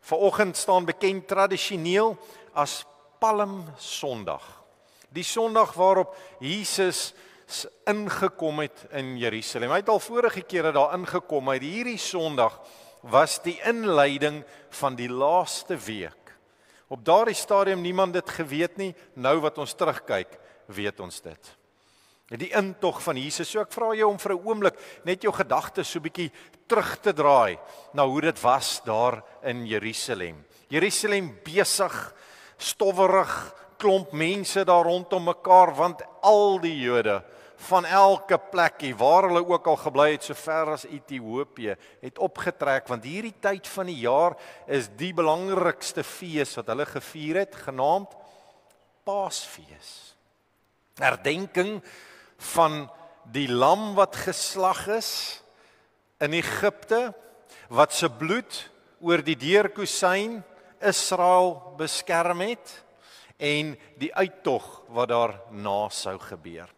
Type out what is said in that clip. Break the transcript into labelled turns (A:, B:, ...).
A: Vanoggend staan bekend tradisioneel as Palmsondag. Die Sondag waarop Jesus ingekom het in Jerusalem. Hy het al vorige kere daar ingekom, maar hierdie Sondag was die inleiding van die laaste week. Op daardie stadium niemand dit geweet nie, nou wat ons terugkyk, weet ons dit. Die intog van Jesus, so ek vra jou om vir 'n oomblik net jou gedagtes so 'n bietjie terug te draai na hoe dit was daar in Jerusalem. Jerusalem besig, stowwerig, klomp mense daar rondom mekaar, want al die Jode van elke plekkie waar hulle ook al gebly het, so ver as Ethiopië, het opgetrek, want hierdie tyd van die jaar is die belangrikste fees wat hulle gevier het, genaamd Paasfees. Herdenking van die lam wat geslag is in Egipte, wat se bloed oor die deurkusyn Israel beskerm het, en die uittog wat daarna sou gebeur.